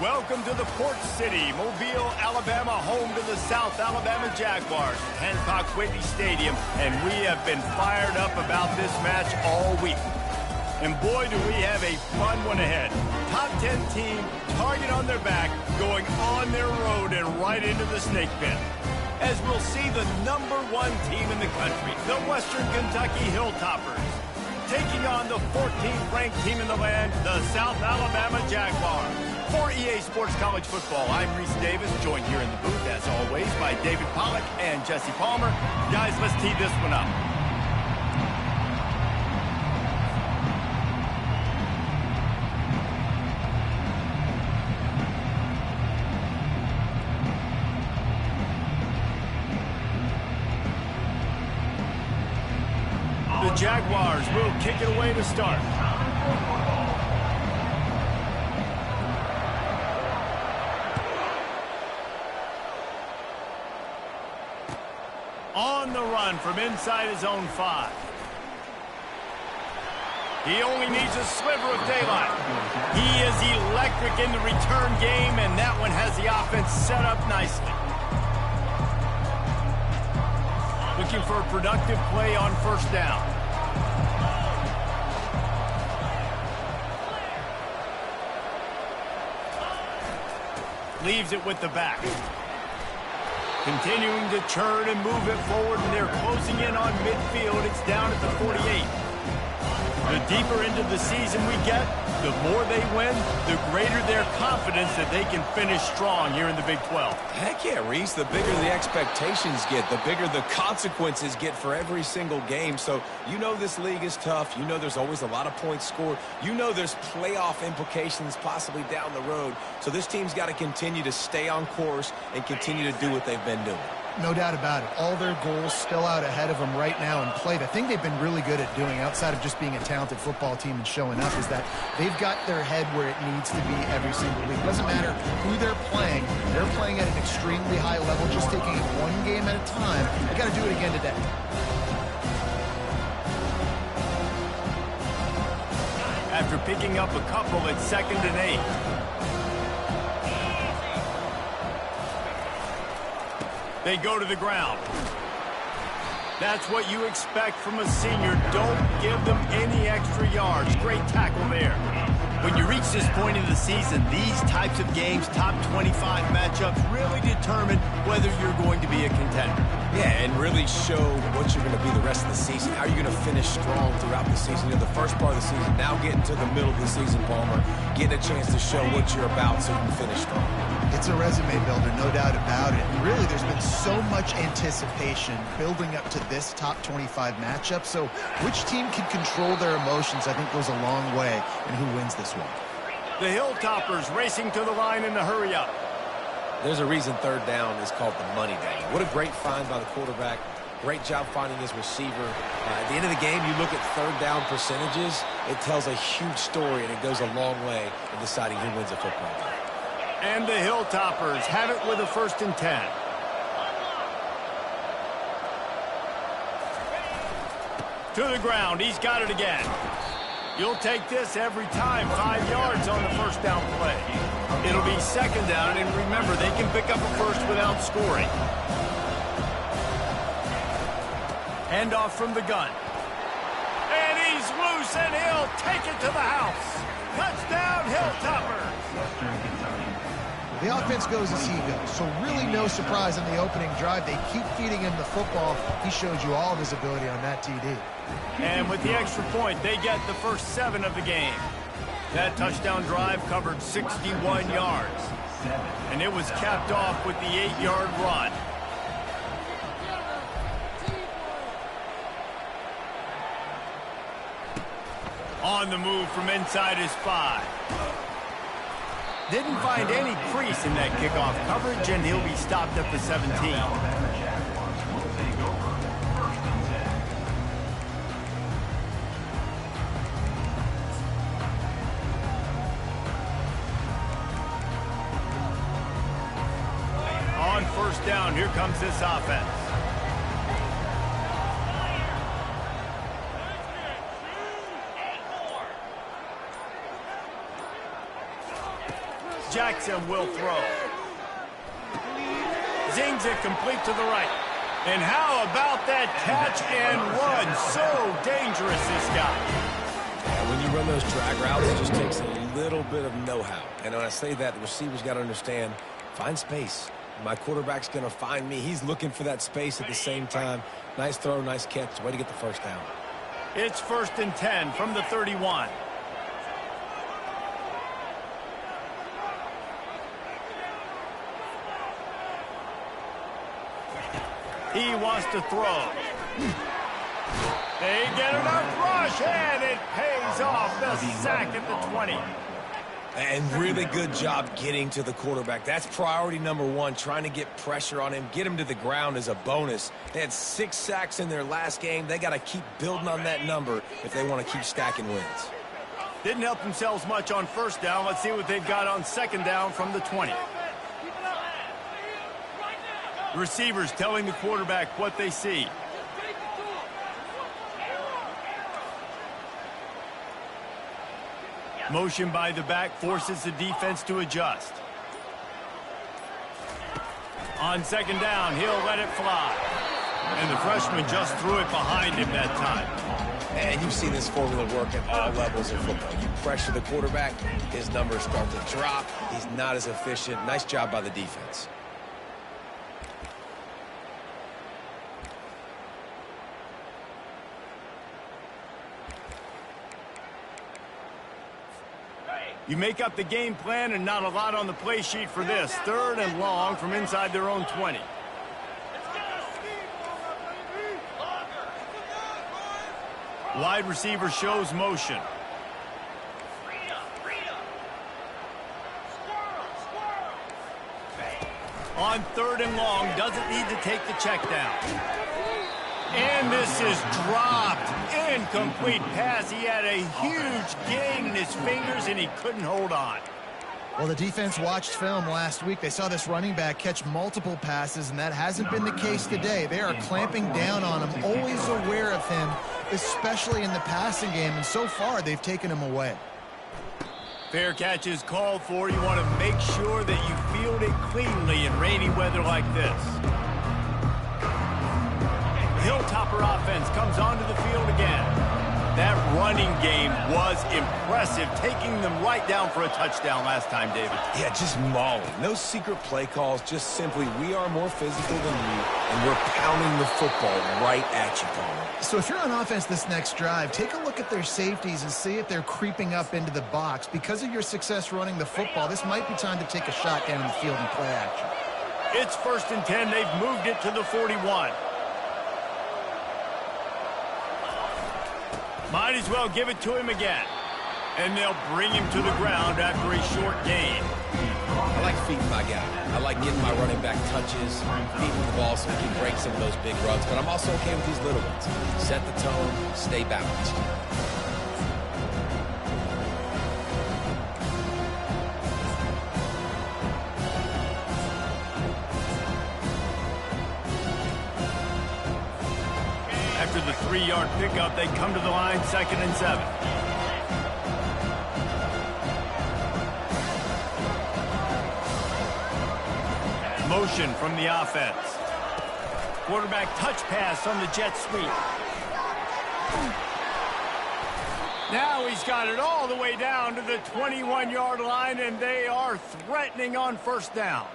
Welcome to the Port City, Mobile, Alabama, home to the South Alabama Jaguars, Hancock Whitney Stadium, and we have been fired up about this match all week. And boy, do we have a fun one ahead. Top 10 team, target on their back, going on their road and right into the snake pit. As we'll see the #1 team in the country, the Western Kentucky Hilltoppers, taking on the 14th ranked team in the land, the South Alabama Jaguars. For EA Sports College Football, I'm Reese Davis, joined here in the booth, as always, by David Pollack and Jesse Palmer. Guys, let's tee this one up. The Jaguars will kick it away to start. On the run from inside his own 5. He only needs a sliver of daylight. He is electric in the return game, and that one has the offense set up nicely. Looking for a productive play on first down. Leaves it with the back. Continuing to churn and move it forward, and they're closing in on midfield. It's down at the 48. The deeper into the season we get, the more they win, the greater their confidence that they can finish strong here in the Big 12. Heck yeah, Reese. The bigger the expectations get, the bigger the consequences get for every single game. So you know this league is tough. You know there's always a lot of points scored. You know there's playoff implications possibly down the road. So this team's got to continue to stay on course and continue to do what they've been doing. No doubt about it. All their goals still out ahead of them right now in play. The thing they've been really good at doing, outside of just being a talented football team and showing up, is that they've got their head where it needs to be every single week. It doesn't matter who they're playing at an extremely high level, just taking it one game at a time. They got to do it again today. After picking up a couple, it's 2nd and 8. They go to the ground. That's what you expect from a senior. Don't give them any extra yards. Great tackle there. When you reach this point in the season, these types of games, top 25 matchups, really determine whether you're going to be a contender. Yeah, and really show what you're going to be the rest of the season. How are you going to finish strong throughout the season? You know, the first part of the season, now getting to the middle of the season, Palmer, getting a chance to show what you're about so you can finish strong. It's a resume builder, no doubt about it. And really, there's been so much anticipation building up to this top 25 matchup. So which team can control their emotions, I think, goes a long way in who wins this one. The Hilltoppers racing to the line in the hurry up. There's a reason 3rd down is called the money down. What a great find by the quarterback. Great job finding his receiver. At the end of the game, you look at 3rd down percentages. It tells a huge story, and it goes a long way in deciding who wins a football game. And the Hilltoppers have it with a 1st and 10. To the ground. He's got it again. You'll take this every time. 5 yards on the first down play. It'll be 2nd down, and remember, they can pick up a first without scoring. Handoff from the gun. And he's loose, and he'll take it to the house. Touchdown, Hilltoppers. The offense goes as he goes, so really no surprise on the opening drive. They keep feeding him the football. He showed you all of his ability on that TD. And with the extra point, they get the first 7 of the game. That touchdown drive covered 61 yards. And it was capped off with the 8-yard run. On the move from inside his 5. Didn't find any crease in that kickoff coverage, and he'll be stopped at the 17. On first down, here comes this offense. Jackson will throw. Zings it complete to the right. And how about that catch and run? So dangerous, this guy. Yeah, when you run those drag routes, it just takes a little bit of know-how. And when I say that, the receiver's got to understand, find space. My quarterback's going to find me. He's looking for that space at the same time. Nice throw, nice catch. Way to get the first down. It's 1st and 10 from the 31. He wants to throw. They get enough rush, and it pays off. The sack at the 20. And really good job getting to the quarterback. That's priority number one, trying to get pressure on him. Get him to the ground as a bonus. They had 6 sacks in their last game. They got to keep building on that number if they want to keep stacking wins. Didn't help themselves much on 1st down. Let's see what they've got on 2nd down from the 20. The receivers telling the quarterback what they see. Motion by the back forces the defense to adjust. On 2nd down, he'll let it fly. And the freshman just threw it behind him that time. And you've seen this formula work at all levels of football. You pressure the quarterback, his numbers start to drop. He's not as efficient. Nice job by the defense. You make up the game plan and not a lot on the play sheet for this. 3rd and long from inside their own 20. Wide receiver shows motion. On 3rd and long, doesn't need to take the check down. And this is dropped. Incomplete pass. He had a huge gain in his fingers, and he couldn't hold on. Well, the defense watched film last week. They saw this running back catch multiple passes, and that hasn't been the case today. They are clamping down on him, always aware of him, especially in the passing game, and so far they've taken him away. Fair catch is called for. You want to make sure that you field it cleanly in rainy weather like this. Hilltopper offense comes onto the field again. That running game was impressive, taking them right down for a touchdown last time, David. Yeah, just mauling. No secret play calls, just simply we are more physical than you, and we're pounding the football right at you, Palmer. So if you're on offense this next drive, take a look at their safeties and see if they're creeping up into the box. Because of your success running the football, this might be time to take a shot down the field and play action. It's 1st and 10. They've moved it to the 41. Might as well give it to him again. And they'll bring him to the ground after a short gain. I like feeding my guy. I like getting my running back touches, feeding the ball so he can break some of those big runs. But I'm also okay with these little ones. Set the tone, stay balanced. After the 3-yard pickup, they come to the line 2nd and 7. Motion from the offense. Quarterback touch pass on the jet sweep. Now he's got it all the way down to the 21-yard line, and they are threatening on 1st down.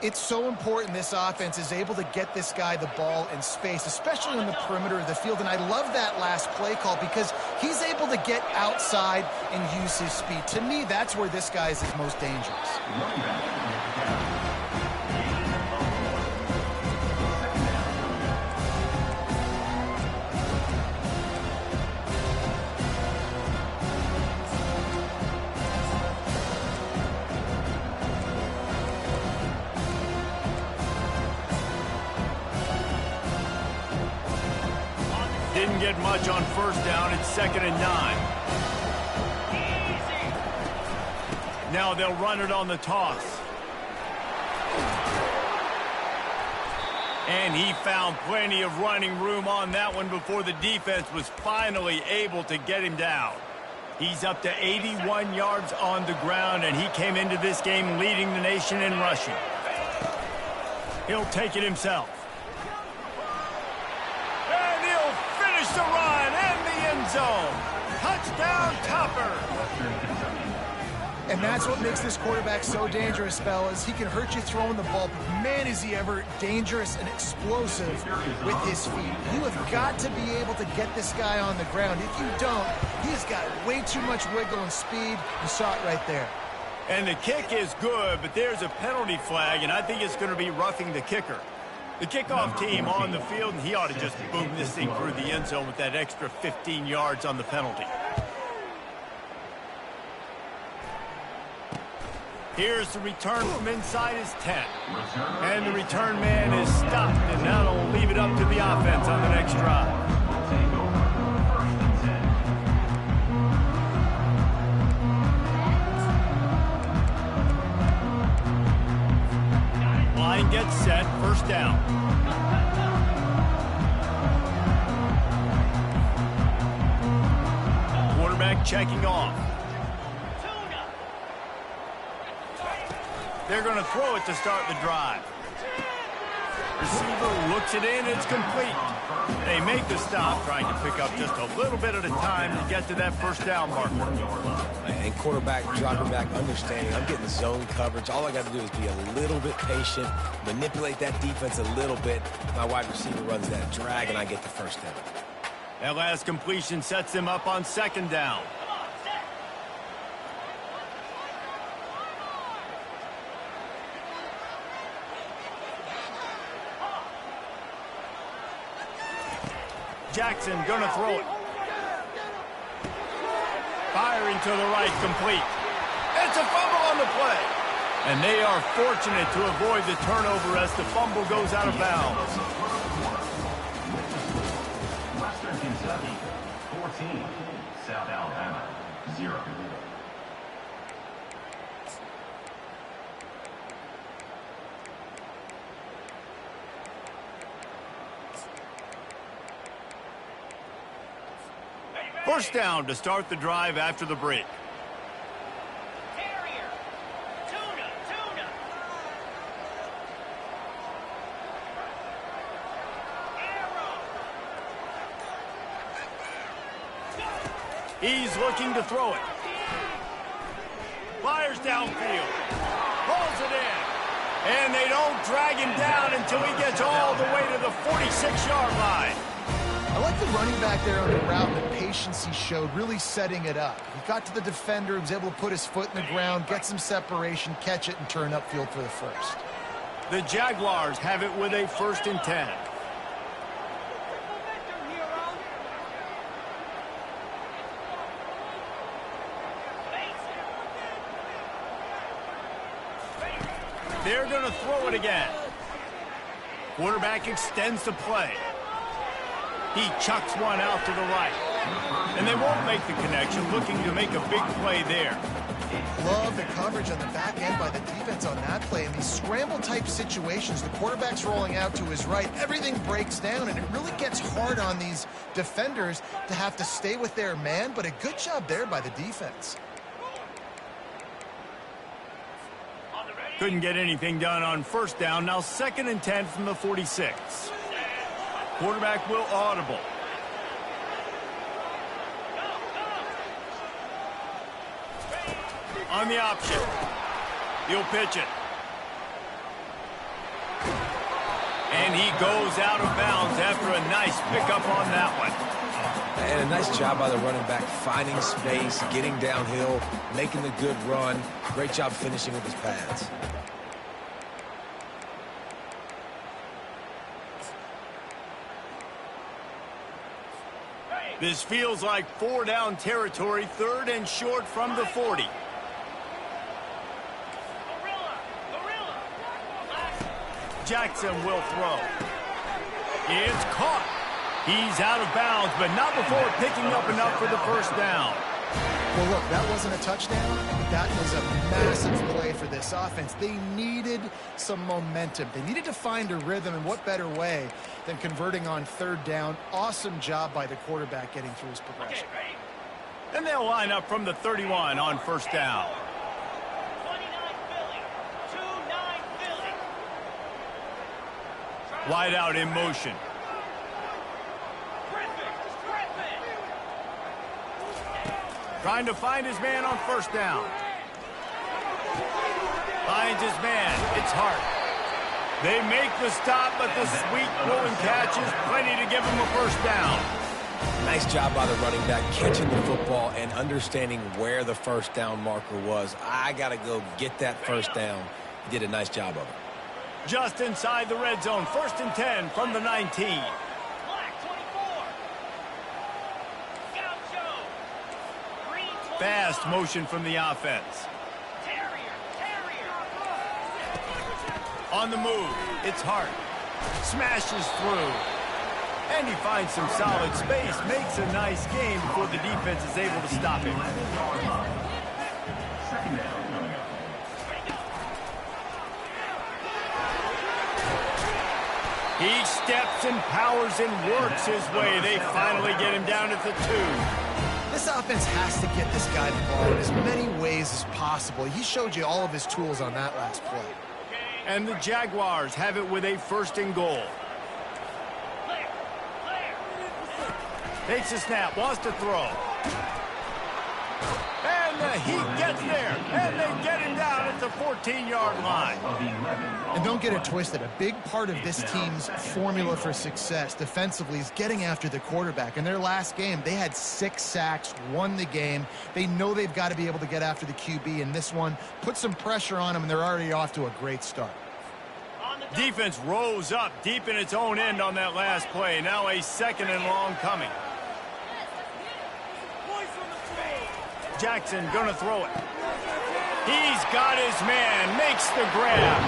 It's so important this offense is able to get this guy the ball in space, especially on the perimeter of the field. And I love that last play call because he's able to get outside and use his speed. To me, that's where this guy is his most dangerous. Didn't get much on 1st down. It's 2nd and 9. Now they'll run it on the toss. And he found plenty of running room on that one before the defense was finally able to get him down. He's up to 81 yards on the ground, and he came into this game leading the nation in rushing. He'll take it himself. And he'll finish the run and the end zone. Touchdown, Topper. And that's what makes this quarterback so dangerous, fellas. He can hurt you throwing the ball, but man, is he ever dangerous and explosive with his feet. You have got to be able to get this guy on the ground. If you don't, he's got way too much wiggle and speed. You saw it right there. And the kick is good, but there's a penalty flag, and I think it's going to be roughing the kicker. The kickoff team on the field, and he ought to just boom this thing through the end zone with that extra 15 yards on the penalty. Here's the return from inside his 10. And the return man is stopped, and that'll leave it up to the offense on the next drive. Line gets set, first down. Quarterback checking off. They're going to throw it to start the drive. Receiver looks it in, it's complete. They make the stop, trying to pick up just a little bit at a time to get to that first down marker. And quarterback dropping back, understanding I'm getting zone coverage. All I got to do is be a little bit patient, manipulate that defense a little bit. My wide receiver runs that drag, and I get the first down. That last completion sets them up on second down. Jackson gonna throw it. Firing to the right, complete. It's a fumble on the play. And they are fortunate to avoid the turnover as the fumble goes out of bounds. Western Kentucky, 14. South Alabama, 0. First down to start the drive after the break. He's looking to throw it. Fires downfield. Pulls it in. And they don't drag him down until he gets all the way to the 46-yard line. I like the running back there on the route, the patience he showed, really setting it up. He got to the defender, he was able to put his foot in the ground, get some separation, catch it, and turn upfield for the first. The Jaguars have it with a 1st and 10. They're going to throw it again. Quarterback extends the play. He chucks one out to the right. And they won't make the connection, looking to make a big play there. Love the coverage on the back end by the defense on that play. In these scramble-type situations, the quarterback's rolling out to his right. Everything breaks down, and it really gets hard on these defenders to have to stay with their man, but a good job there by the defense. Couldn't get anything done on first down. Now 2nd and 10 from the 46. Quarterback will audible. On the option. He'll pitch it. And he goes out of bounds after a nice pickup on that one. And a nice job by the running back, finding space, getting downhill, making the good run. Great job finishing with his pads. This feels like 4-down territory, 3rd and short from the 40. Jackson will throw. It's caught. He's out of bounds, but not before picking up enough for the first down. Well, look, that wasn't a touchdown. That was a massive play for this offense. They needed some momentum. They needed to find a rhythm, and what better way than converting on 3rd down. Awesome job by the quarterback getting through his progression. And they'll line up from the 31 on first down. 29 Philly. 2-9 Philly. Wide out in motion. Trying to find his man on first down. Finds his man. It's Hart. They make the stop, but the sweet throw and catch is plenty to give him a first down. Nice job by the running back catching the football and understanding where the first down marker was. I got to go get that first down. He did a nice job of it. Just inside the red zone. 1st and 10 from the 19. Black 24. Gaucho. Green 20. Fast motion from the offense. Terrier. On the move, it's Hart. Smashes through. And he finds some solid space. Makes a nice game before the defense is able to stop him. Second down. He steps and powers and works his way. They finally get him down at the 2. This offense has to get this guy the ball in as many ways as possible. He showed you all of his tools on that last play. And the Jaguars have it with a 1st and goal. Takes a snap, wants to throw. And he gets there. And they get him down at the 14-yard line. And don't get it twisted. A big part of this team's formula for success defensively is getting after the quarterback. In their last game, they had 6 sacks, won the game. They know they've got to be able to get after the QB. And this one, put some pressure on them, and they're already off to a great start. Defense rose up deep in its own end on that last play. Now a 2nd and long coming. Jackson gonna throw it. He's got his man, makes the grab,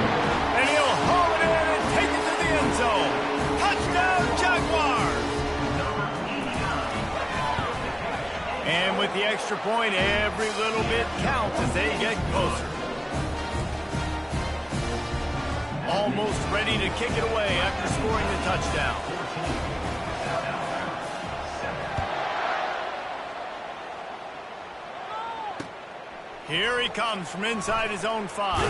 and he'll haul it in and take it to the end zone. Touchdown, Jaguars! And with the extra point, every little bit counts as they get closer. Almost ready to kick it away after scoring the touchdown. Here he comes from inside his own 5.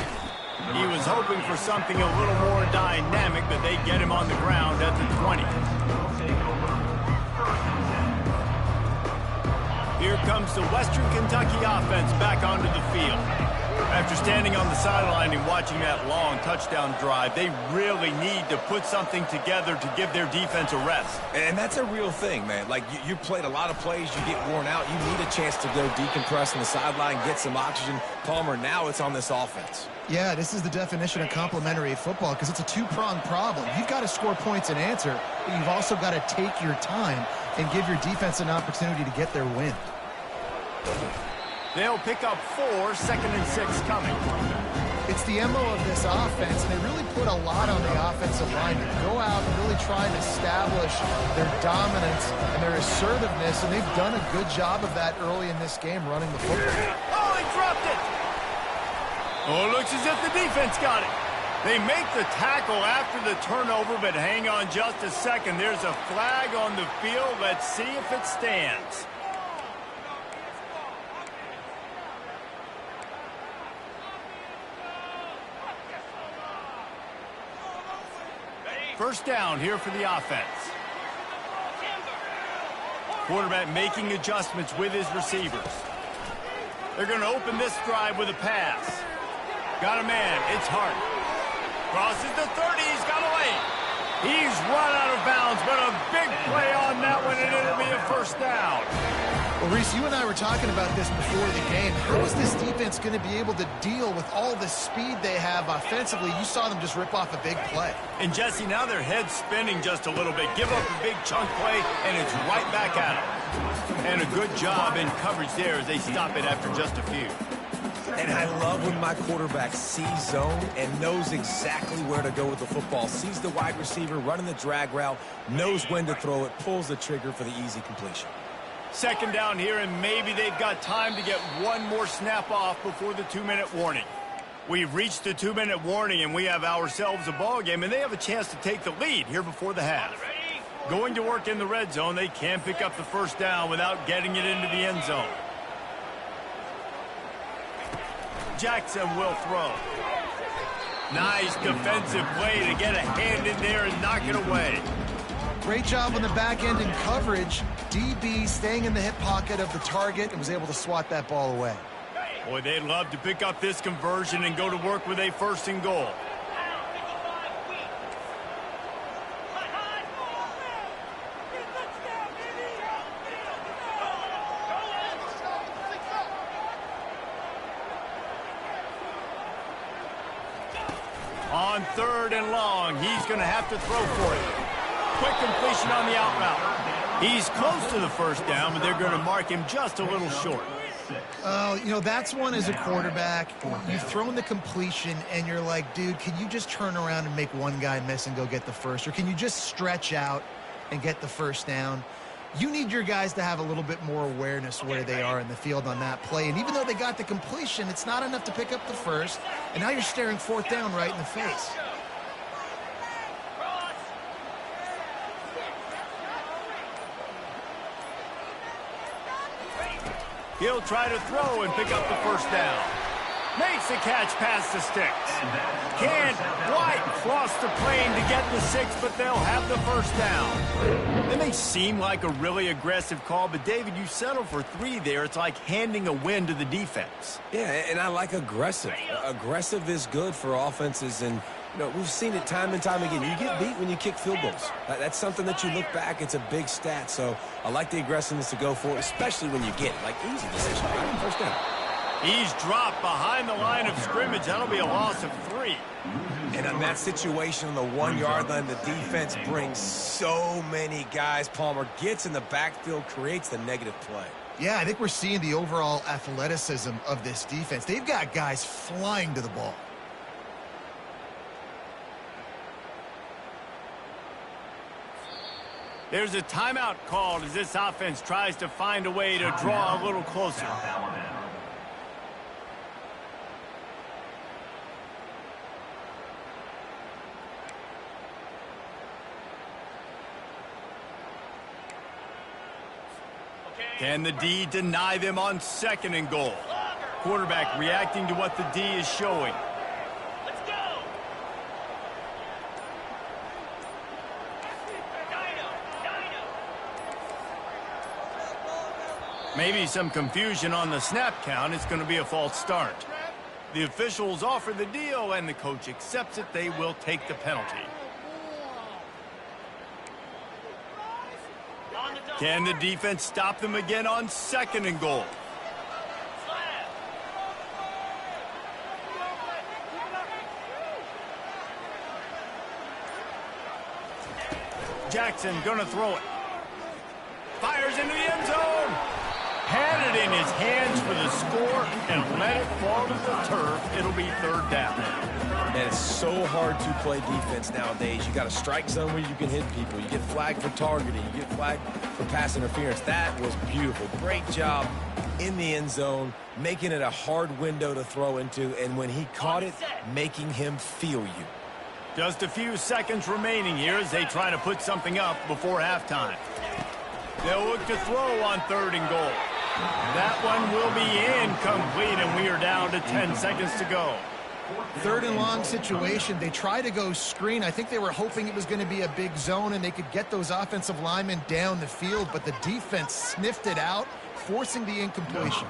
He was hoping for something a little more dynamic, but they get him on the ground at the 20. Here comes the Western Kentucky offense back onto the field. After standing on the sideline and watching that long touchdown drive, they really need to put something together to give their defense a rest. And that's a real thing, man. Like, you played a lot of plays, you get worn out. You need a chance to go decompress on the sideline, get some oxygen. Palmer, now it's on this offense. Yeah, this is the definition of complementary football because it's a two-pronged problem. You've got to score points and answer, but you've also got to take your time and give your defense an opportunity to get their win. They'll pick up 4, 2nd and 6 coming. It's the MO of this offense, and they really put a lot on the offensive line to go out and really try and establish their dominance and their assertiveness, and they've done a good job of that early in this game running the football. Oh, he dropped it! Oh, it looks as if the defense got it. They make the tackle after the turnover, but hang on just a second. There's a flag on the field. Let's see if it stands. First down here for the offense. Quarterback making adjustments with his receivers. They're going to open this drive with a pass. Got a man. It's Hart. Crosses the 30. He's got away. He's run out of bounds, but a big play on that one, and it'll be a first down. Well, Reese, you and I were talking about this before the game. How is this defense going to be able to deal with all the speed they have offensively? You saw them just rip off a big play. And, Jesse, now their head's spinning just a little bit. Give up a big chunk play, and it's right back at them. And a good job in coverage there as they stop it after just a few. And I love when my quarterback sees zone and knows exactly where to go with the football. Sees the wide receiver running the drag route, knows when to throw it, pulls the trigger for the easy completion. Second down here, and maybe they've got time to get one more snap off before the 2-minute warning. We've reached the 2-minute warning, and we have ourselves a ball game, and they have a chance to take the lead here before the half. Going to work in the red zone, they can pick up the first down without getting it into the end zone. Jackson will throw. Nice defensive play to get a hand in there and knock it away. Great job on the back end in coverage. DB staying in the hip pocket of the target and was able to swat that ball away. Boy, they'd love to pick up this conversion and go to work with a first and goal. On 3rd and long, he's going to have to throw for it. Quick completion on the out route. He's close to the first down, but they're going to mark him just a little short. You know, that's one as a quarterback. You've thrown the completion, and you're like, dude, can you just turn around and make one guy miss and go get the first? Or can you just stretch out and get the first down? You need your guys to have a little bit more awareness where they are in the field on that play. And even though they got the completion, it's not enough to pick up the first. And now you're staring 4th down right in the face. He'll try to throw and pick up the first down. Makes the catch past the sticks. Can't quite cross the plane to get the 6, but they'll have the first down. That may seem like a really aggressive call, but David, you settle for 3 there. It's like handing a win to the defense. Yeah, and I like aggressive. Aggressive is good for offenses, and you know, we've seen it time and time again. You get beat when you kick field goals. That's something that you look back, it's a big stat. So I like the aggressiveness to go for it, especially when you get it. Like, easy decision, right? First down. He's dropped behind the line of scrimmage. That'll be a loss of 3. And on that situation on the 1-yard line, the defense brings so many guys. Palmer gets in the backfield, creates the negative play. Yeah, I think we're seeing the overall athleticism of this defense. They've got guys flying to the ball. There's a timeout called as this offense tries to find a way to draw a little closer. Can the D deny them on 2nd and goal? Quarterback reacting to what the D is showing. Let's go. Maybe some confusion on the snap count. It's going to be a false start. The officials offer the deal, and the coach accepts it. They will take the penalty. Can the defense stop them again on 2nd and goal? Jackson gonna throw it. Fires into the end zone. Had it in his hands for the score and let it fall to the turf. It'll be 3rd down. And it's so hard to play defense nowadays. You got a strike zone where you can hit people. You get flagged for targeting. You get flagged for pass interference. That was beautiful. Great job in the end zone, making it a hard window to throw into. And when he caught it, making him feel you. Just a few seconds remaining here as they try to put something up before halftime. They'll look to throw on 3rd and goal. That one will be incomplete, and we are down to 10 seconds to go. 3rd and long situation. They try to go screen. I think they were hoping it was going to be a big zone and they could get those offensive linemen down the field, but the defense sniffed it out, forcing the incompletion.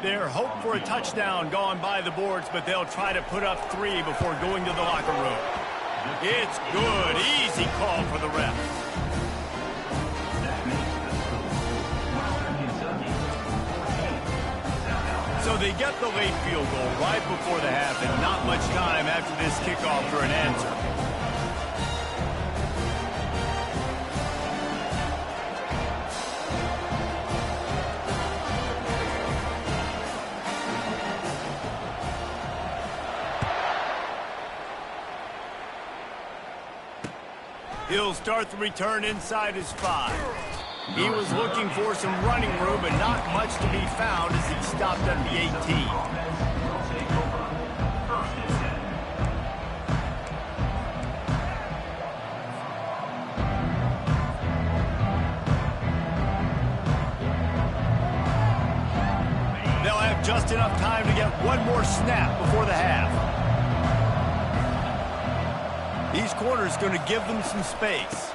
Their hope for a touchdown gone by the boards, but they'll try to put up 3 before going to the locker room. It's good. Easy call for the ref. So they get the late field goal right before the half, and not much time after this kickoff for an answer. He'll start the return inside his 5. He was looking for some running room, but not much to be found as he stopped at the 18. enough time to get one more snap before the half. These corners going to give them some space.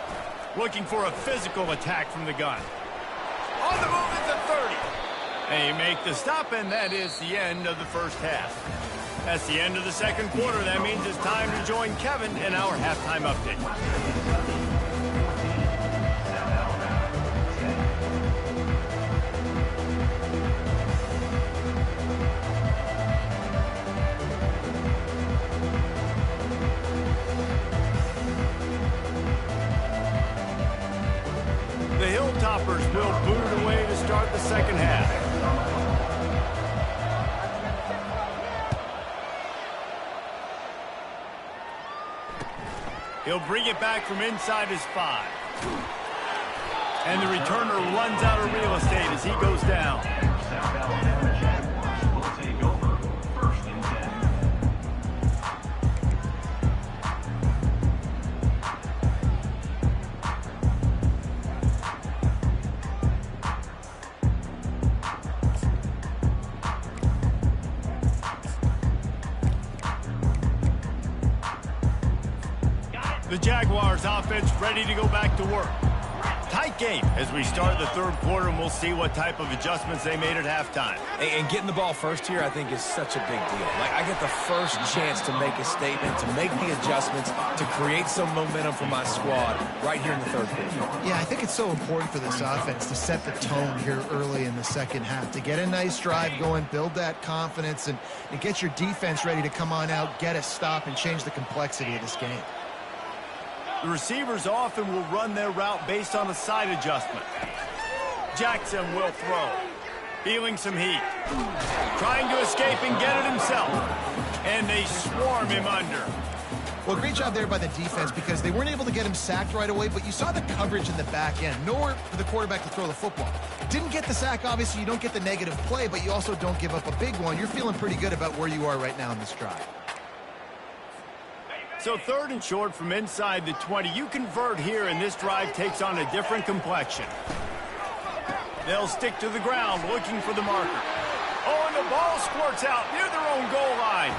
Looking for a physical attack from the gun. On the move at the 30. They make the stop, and that is the end of the first half. That's the end of the second quarter. That means it's time to join Kevin in our halftime update. The Hilltoppers will boot it away to start the second half. He'll bring it back from inside his 5. And the returner runs out of real estate as he goes down. South Alabama Jaguars will take over 1st and 10. The Jaguars offense ready to go back to work. Tight game as we start the third quarter, and we'll see what type of adjustments they made at halftime. And getting the ball first here, I think, is such a big deal. Like, I get the first chance to make a statement, to make the adjustments, to create some momentum for my squad right here in the third quarter. Yeah, I think it's so important for this offense to set the tone here early in the second half, to get a nice drive going, build that confidence, and get your defense ready to come on out, get a stop, and change the complexity of this game. The receivers often will run their route based on a side adjustment. Jackson will throw. Feeling some heat. Trying to escape and get it himself. And they swarm him under. Well, great job there by the defense because they weren't able to get him sacked right away, but you saw the coverage in the back end. Nowhere for the quarterback to throw the football. Didn't get the sack, obviously. You don't get the negative play, but you also don't give up a big one. You're feeling pretty good about where you are right now in this drive. So 3rd and short from inside the 20. You convert here, and this drive takes on a different complexion. They'll stick to the ground looking for the marker. Oh, and the ball squirts out near their own goal line.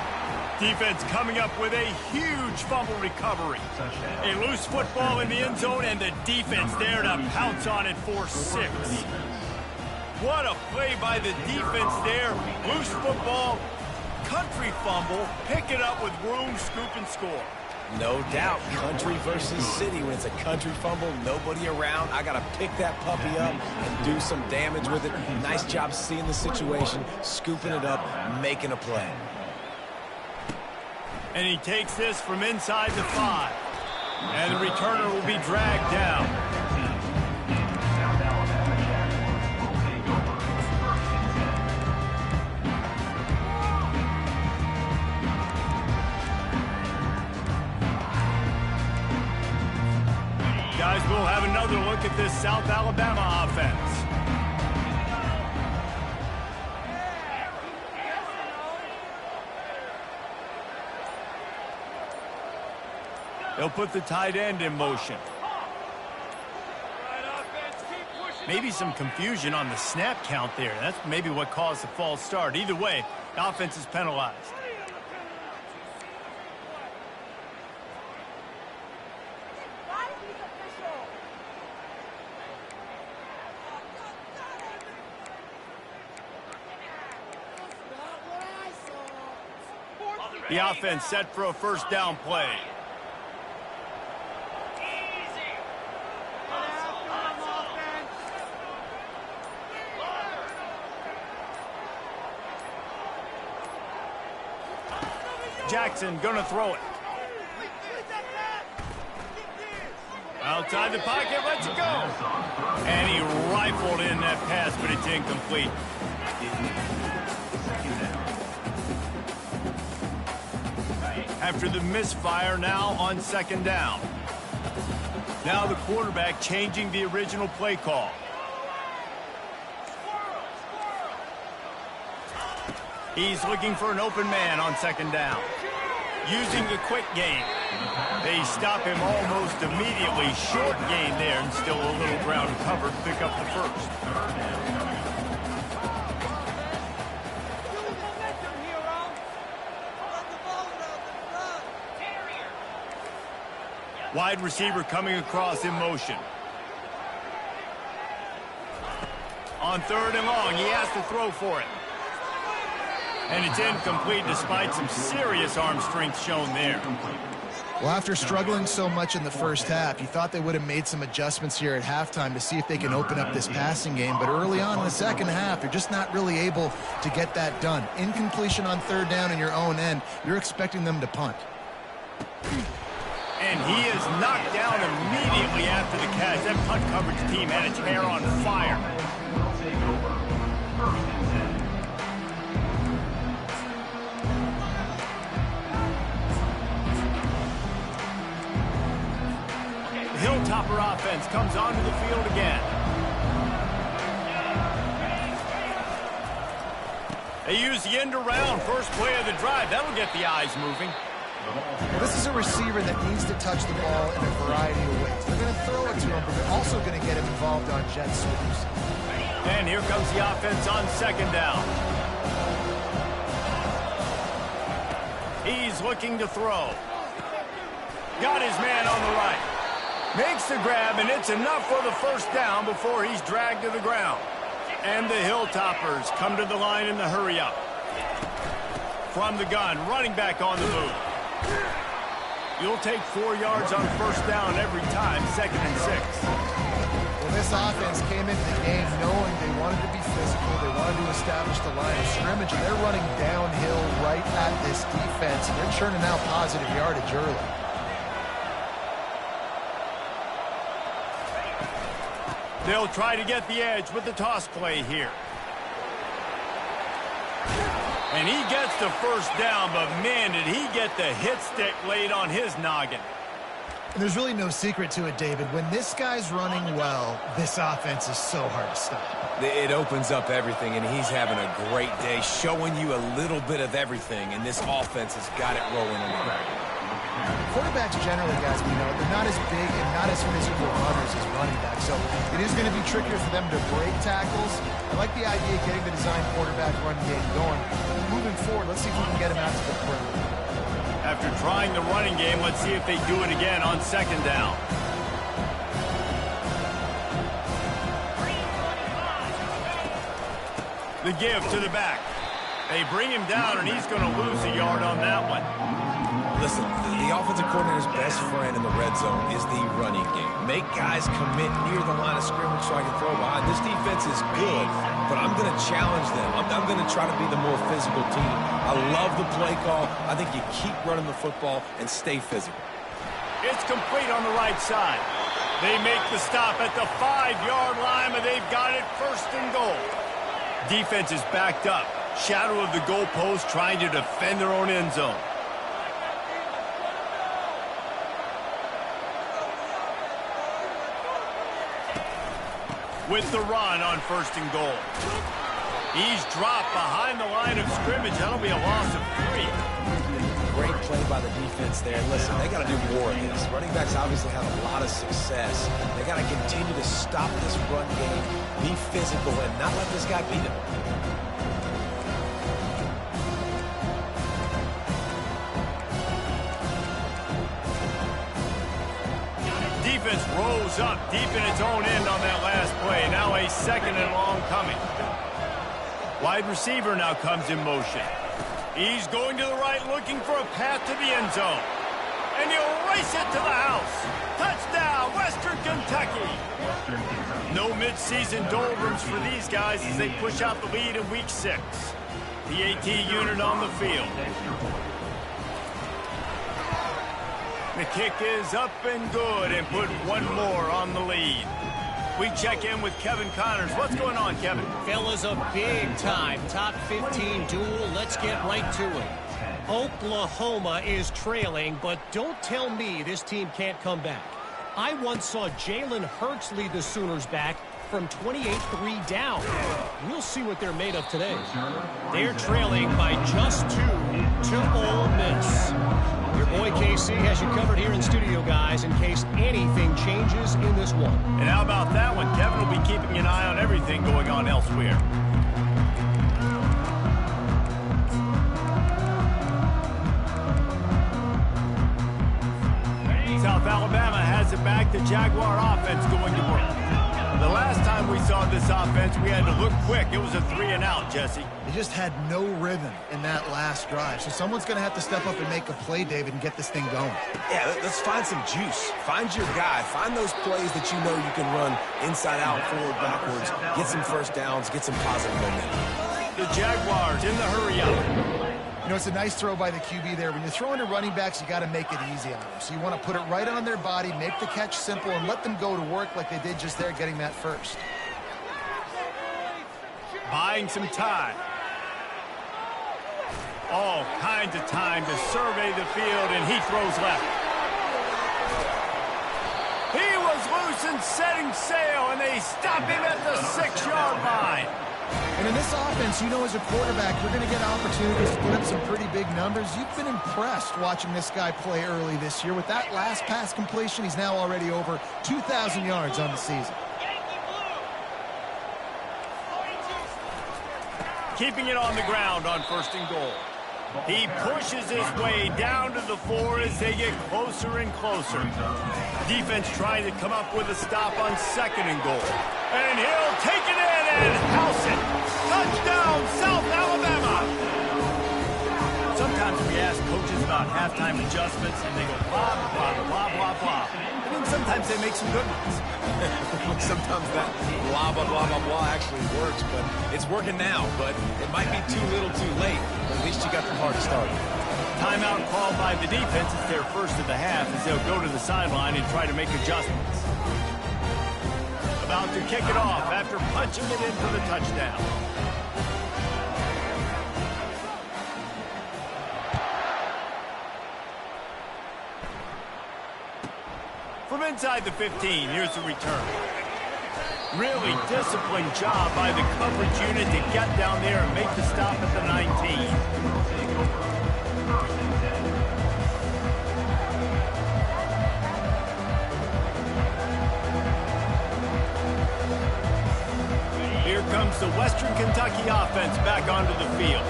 Defense coming up with a huge fumble recovery. A loose football in the end zone, and the defense there to pounce on it for 6. What a play by the defense there. Loose football. Country fumble, pick it up with room, scoop, and score. No doubt, country versus city. When it's a country fumble, nobody around, I got to pick that puppy up and do some damage with it. Nice job seeing the situation, scooping it up, making a play. And he takes this from inside the 5. And the returner will be dragged down. South Alabama Jaguars will take over 1st and 10. Guys, we'll have another look at this South Alabama offense. They'll put the tight end in motion. Maybe some confusion on the snap count there. That's maybe what caused the false start. Either way, the offense is penalized. The offense set for a first down play. Jackson gonna throw it. Outside the pocket, lets it go. And he rifled in that pass, but it's incomplete. After the misfire, now on 2nd down. Now the quarterback changing the original play call. He's looking for an open man on 2nd down. Using the quick game. They stop him almost immediately. Short gain there, and still a little ground covered. Pick up the first. Wide receiver coming across in motion. On 3rd and long, he has to throw for it. And it's incomplete despite some serious arm strength shown there. Well, after struggling so much in the first half, you thought they would have made some adjustments here at halftime to see if they can open up this passing game. But early on in the second half, you're just not really able to get that done. Incompletion on 3rd down in your own end, you're expecting them to punt. And he is knocked down immediately after the catch. That punt coverage team had its hair on fire. The Hilltopper offense comes onto the field again. They use the end around first play of the drive. That'll get the eyes moving. Well, this is a receiver that needs to touch the ball in a variety of ways. They're going to throw it to him, but they're also going to get him involved on jet sweeps. And here comes the offense on 2nd down. He's looking to throw. Got his man on the right. Makes the grab, and it's enough for the 1st down before he's dragged to the ground. And the Hilltoppers come to the line in the hurry-up. From the gun, running back on the move. You'll take 4 yards on 1st down every time, 2nd and 6. Well, this offense came into the game knowing they wanted to be physical, they wanted to establish the line of scrimmage, and they're running downhill right at this defense, and they're churning out positive yardage early. They'll try to get the edge with the toss play here. And he gets the 1st down, but man, did he get the hit stick laid on his noggin. And there's really no secret to it, David. When this guy's running well, this offense is so hard to stop. It opens up everything, and he's having a great day, showing you a little bit of everything, and this offense has got it rolling in the Quarterbacks generally, guys, we know, they're not as big and not as physical runners as running backs, so it is going to be trickier for them to break tackles. I like the idea of getting the design quarterback run game going. Moving forward, let's see if we can get him out to the perimeter. After trying the running game, let's see if they do it again on 2nd down. The give to the back. They bring him down, and he's going to lose a yard on that one. Listen, the offensive coordinator's best friend in the red zone is the running game. Make guys commit near the line of scrimmage so I can throw behind. This defense is good, but I'm going to challenge them. I'm going to try to be the more physical team. I love the play call. I think you keep running the football and stay physical. It's complete on the right side. They make the stop at the 5-yard line, but they've got it 1st and goal. Defense is backed up. Shadow of the goalpost trying to defend their own end zone. With the run on 1st and goal. He's dropped behind the line of scrimmage. That'll be a loss of 3. Great play by the defense there. Listen, they got to do more of this. Running backs obviously have a lot of success. They got to continue to stop this run game, be physical, and not let this guy beat him. Defense rolls up deep in its own end on that last play. Now a 2nd and long coming. Wide receiver now comes in motion. He's going to the right looking for a path to the end zone. And he'll race it to the house. Touchdown, Western Kentucky. No midseason doldrums for these guys as they push out the lead in week 6. The AT unit on the field. The kick is up and good and put one more on the lead. We check in with Kevin Connors. What's going on, Kevin? Fellas, a big-time top 15 duel. Let's get right to it. Oklahoma is trailing, but don't tell me this team can't come back. I once saw Jalen Hurts lead the Sooners back from 28-3 down. We'll see what they're made of today. They're trailing by just 2 to Ole Miss. Your boy KC has you covered here in studio, guys, in case anything changes in this one. And how about that one? Kevin will be keeping an eye on everything going on elsewhere. South Alabama quarterback, the Jaguar offense going to work. The last time we saw this offense, we had to look quick. It was a 3-and-out, Jesse. They just had no rhythm in that last drive. So someone's going to have to step up and make a play, David, and get this thing going. Yeah, let's find some juice. Find your guy. Find those plays that you know you can run inside out, forward, backwards, get some first downs, get some positive momentum. The Jaguars in the hurry-up. You know, it's a nice throw by the QB there. When you're throwing to running backs, you got to make it easy on them. So you want to put it right on their body, make the catch simple, and let them go to work like they did just there, getting that first. Buying some time. All kinds of time to survey the field, and he throws left. He was loose and setting sail, and they stop him at the 6-yard line. And in this offense, you know, as a quarterback, you're going to get opportunities to put up some pretty big numbers. You've been impressed watching this guy play early this year. With that last pass completion, he's now already over 2,000 yards on the season. Keeping it on the ground on 1st and goal. He pushes his way down to the 4 as they get closer and closer. Defense trying to come up with a stop on 2nd and goal. And he'll take it in and house it. Touchdown, South Alabama. Sometimes we ask coaches about halftime adjustments, and they go blah, blah, blah, blah, blah. I mean, sometimes they make some good ones. Sometimes that blah, blah, blah, blah, blah actually works, but it's working now. But it might be too little too late. But at least you got the party started. Timeout called by the defense. It's their first of the half as they'll go to the sideline and try to make adjustments. About to kick it off after punching it in for the touchdown. From inside the 15, here's the return. Really disciplined job by the coverage unit to get down there and make the stop at the 19. Here comes the Western Kentucky offense back onto the field.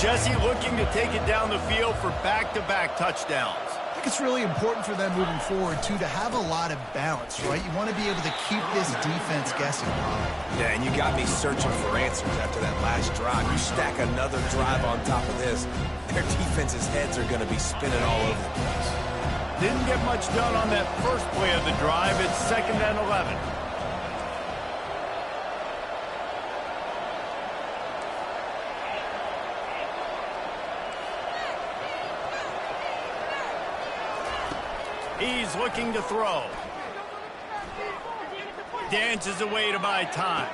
Jesse looking to take it down the field for back-to-back touchdowns. I think it's really important for them moving forward, too, to have a lot of balance, right? You want to be able to keep this defense guessing. Yeah, and you got me searching for answers after that last drive. You stack another drive on top of this, their defense's heads are going to be spinning all over the place. Didn't get much done on that first play of the drive. It's 2nd and 11. He's looking to throw. Dances away to buy time.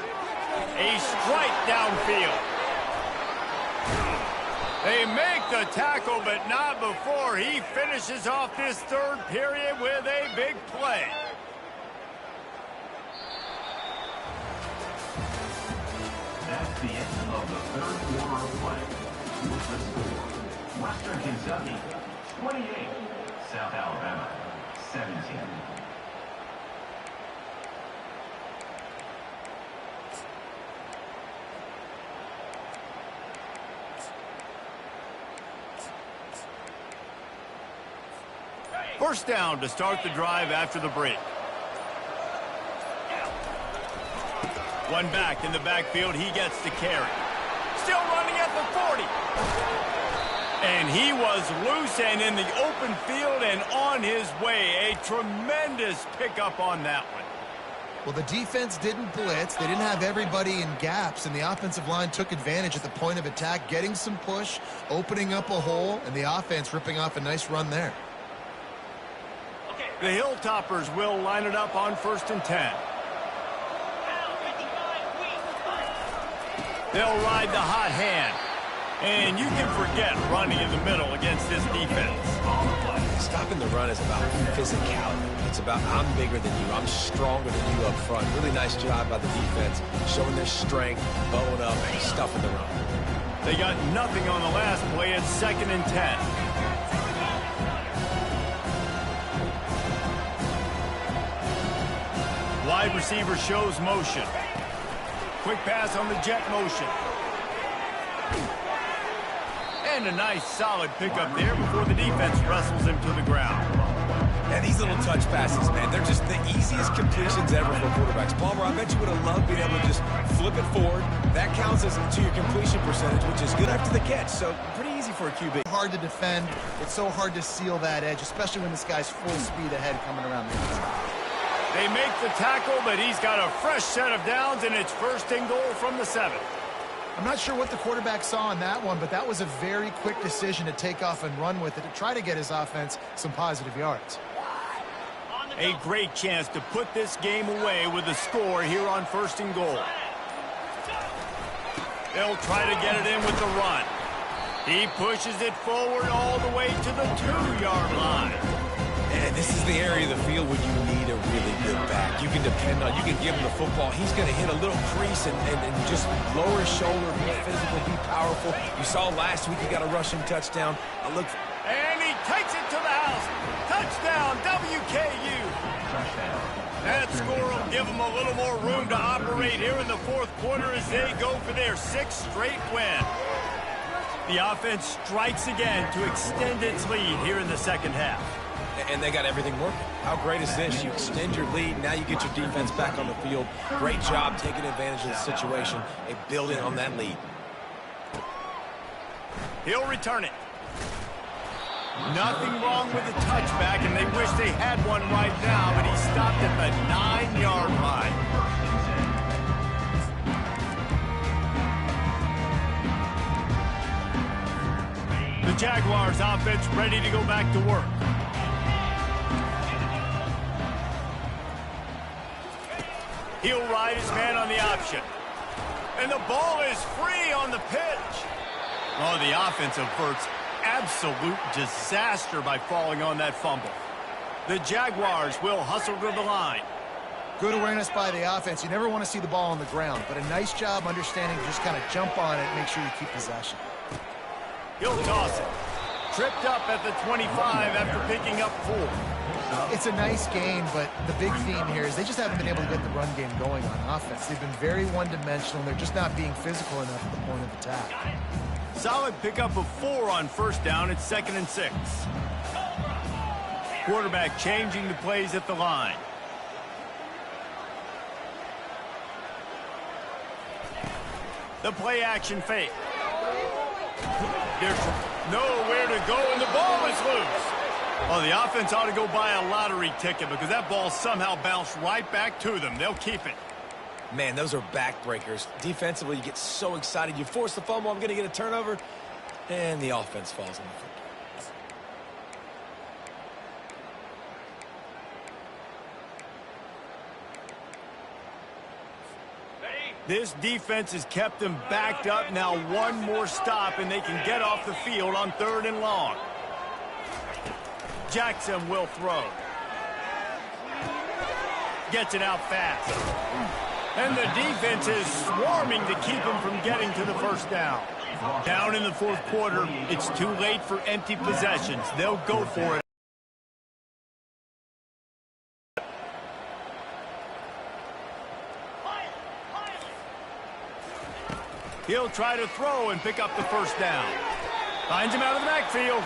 A strike downfield. They make the tackle, but not before he finishes off this 3rd period with a big play. That's the end of the 3rd quarter of play. With the score, Western Kentucky 28, South Alabama 17. First down to start the drive after the break. One back in the backfield. He gets the carry. Still running at the 40. And he was loose and in the open field and on his way. A tremendous pickup on that one. Well, the defense didn't blitz. They didn't have everybody in gaps, and the offensive line took advantage at the point of attack, getting some push, opening up a hole, and the offense ripping off a nice run there. The Hilltoppers will line it up on 1st and 10. They'll ride the hot hand. And you can forget running in the middle against this defense. Stopping the run is about physicality. It's about I'm bigger than you. I'm stronger than you up front. Really nice job by the defense, showing their strength, bowing up, and stuffing the run. They got nothing on the last play. It's 2nd and 10. Wide receiver shows motion. Quick pass on the jet motion. And a nice solid pickup there before the defense wrestles him to the ground. And these little touch passes, man, they're just the easiest completions ever for quarterbacks. Palmer, I bet you would have loved being able to just flip it forward. That counts as to your completion percentage, which is good after the catch. So pretty easy for a QB. Hard to defend. It's so hard to seal that edge, especially when this guy's full speed ahead coming around the outside. They make the tackle, but he's got a fresh set of downs, and it's 1st and goal from the 7. I'm not sure what the quarterback saw on that one, but that was a very quick decision to take off and run with it to try to get his offense some positive yards. A great chance to put this game away with a score here on 1st and goal. They'll try to get it in with the run. He pushes it forward all the way to the 2-yard line. And this is the area of the field where you need a really good back. You can depend on, you can give him the football. He's going to hit a little crease and just lower his shoulder, be physical, be powerful. You saw last week he got a rushing touchdown. And he takes it to the house. Touchdown, WKU. That score will give them a little more room to operate here in the 4th quarter as they go for their 6th straight win. The offense strikes again to extend its lead here in the 2nd half. And they got everything working. How great is this? You extend your lead, now you get your defense back on the field. Great job taking advantage of the situation and building on that lead. He'll return it. Nothing wrong with the touchback, and they wish they had one right now, but he stopped at the 9-yard line. The Jaguars offense ready to go back to work. He'll ride his man on the option. And the ball is free on the pitch. Oh, the offense averts absolute disaster by falling on that fumble. The Jaguars will hustle to the line. Good awareness by the offense. You never want to see the ball on the ground, but a nice job understanding to just kind of jump on it and make sure you keep possession. He'll toss it. Tripped up at the 25 after picking up 4. It's a nice game, but the big theme here is they just haven't been able to get the run game going on offense. They've been very one-dimensional, and they're just not being physical enough at the point of attack. Solid pickup of 4 on 1st down. It's 2nd and 6. Quarterback changing the plays at the line. The play action fake. There's nowhere to go, and the ball is loose. Well, the offense ought to go buy a lottery ticket because that ball somehow bounced right back to them. They'll keep it. Man, those are backbreakers. Defensively, you get so excited. You force the fumble, I'm going to get a turnover, and the offense falls on the football. This defense has kept them backed up. Now one more stop, and they can get off the field on 3rd and long. Jackson will throw. Gets it out fast. And the defense is swarming to keep him from getting to the 1st down. Down in the 4th quarter, it's too late for empty possessions. They'll go for it. He'll try to throw and pick up the 1st down. Finds him out of the backfield.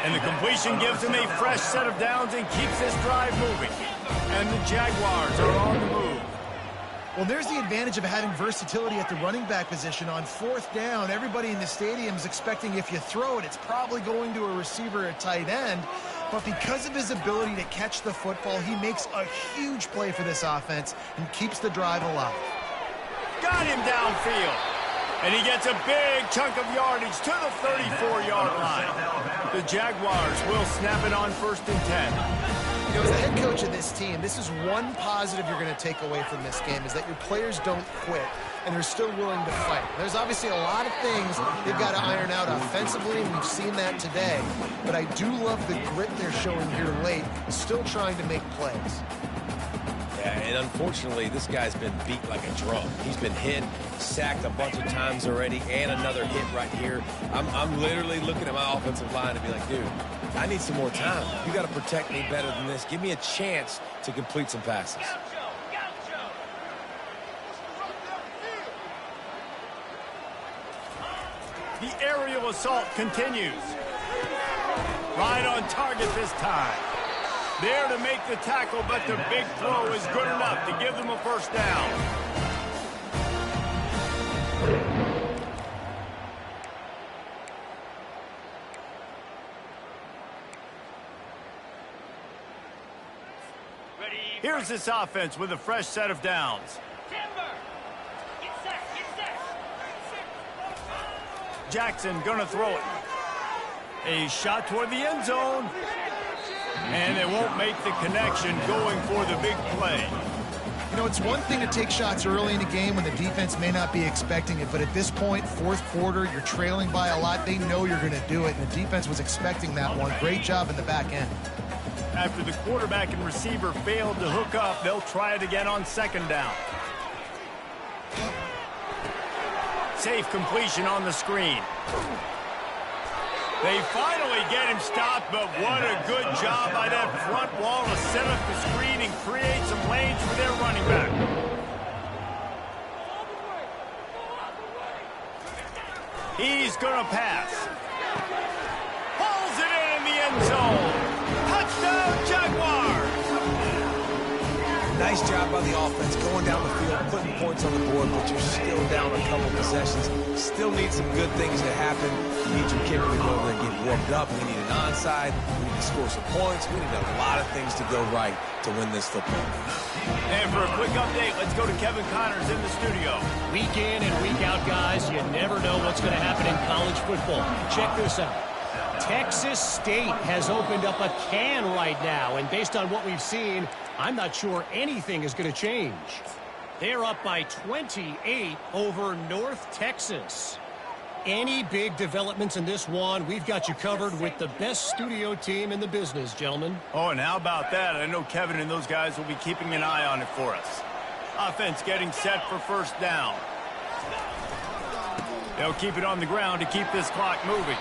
And the completion gives him a fresh set of downs and keeps this drive moving. And the Jaguars are on the move. Well, there's the advantage of having versatility at the running back position. On 4th down, everybody in the stadium is expecting if you throw it, it's probably going to a receiver or tight end. But because of his ability to catch the football, he makes a huge play for this offense and keeps the drive alive. Got him downfield. And he gets a big chunk of yardage to the 34-yard line. The Jaguars will snap it on 1st and 10. You know, as the head coach of this team, this is one positive you're going to take away from this game, is that your players don't quit, and they're still willing to fight. There's obviously a lot of things they've got to iron out offensively, and we've seen that today. But I do love the grit they're showing here late, still trying to make plays. Yeah, and unfortunately, this guy's been beat like a drum. He's been hit, sacked a bunch of times already, and another hit right here. I'm literally looking at my offensive line and be like, dude, I need some more time. You got to protect me better than this. Give me a chance to complete some passes. The aerial assault continues. Right on target this time. There to make the tackle, but the big throw is good enough to give them a first down. Here's this offense with a fresh set of downs. Jackson gonna throw it. A shot toward the end zone. And they won't make the connection going for the big play. You know, it's one thing to take shots early in a game when the defense may not be expecting it, but at this point, fourth quarter, you're trailing by a lot. They know you're going to do it, and the defense was expecting that one. Great job in the back end. After the quarterback and receiver failed to hook up, they'll try it again on second down. Safe completion on the screen. They finally get him stopped, but what a good job by that front wall to set up the screen and create some lanes for their running back. He's going to pass. Pulls it in the end zone. Touchdown, Jaguars! Nice job by the offense going down the field, putting points on the board, but you're still down a couple possessions. Still need some good things to happen. You need your kicker to go over and get warmed up. We need an onside. We need to score some points. We need a lot of things to go right to win this football game. And for a quick update, let's go to Kevin Connors in the studio. Week in and week out, guys, you never know what's going to happen in college football. Check this out. Texas State has opened up a can right now, and based on what we've seen, I'm not sure anything is going to change. They're up by 28 over North Texas. Any big developments in this one, we've got you covered with the best studio team in the business, gentlemen. Oh, and how about that? I know Kevin and those guys will be keeping an eye on it for us. Offense getting set for first down. They'll keep it on the ground to keep this clock moving.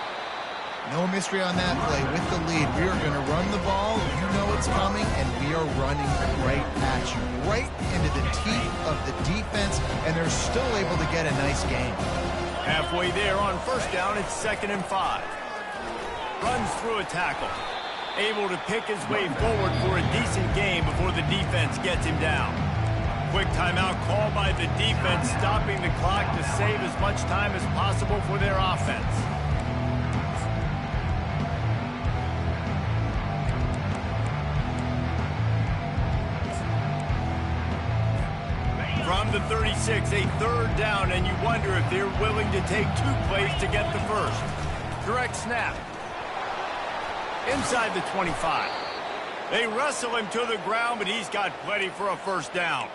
No mystery on that play. With the lead, we are going to run the ball. You know it's coming, and we are running right at you, right into the teeth of the defense, and they're still able to get a nice game. Halfway there on first down, it's 2nd and 5. Runs through a tackle. Able to pick his way forward for a decent game before the defense gets him down. Quick timeout call by the defense, stopping the clock to save as much time as possible for their offense. From the 36, a third down, and you wonder if they're willing to take 2 plays to get the first. Direct snap. Inside the 25. They wrestle him to the ground, but he's got plenty for a first down.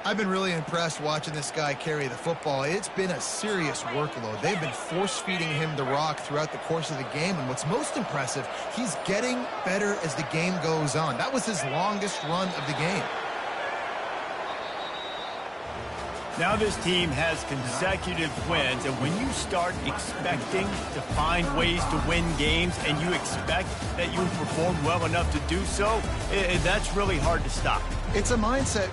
I've been really impressed watching this guy carry the football. It's been a serious workload. They've been force-feeding him the rock throughout the course of the game, and what's most impressive, he's getting better as the game goes on. That was his longest run of the game. Now this team has consecutive wins, and when you start expecting to find ways to win games and you expect that you perform well enough to do so, that's really hard to stop. It's a mindset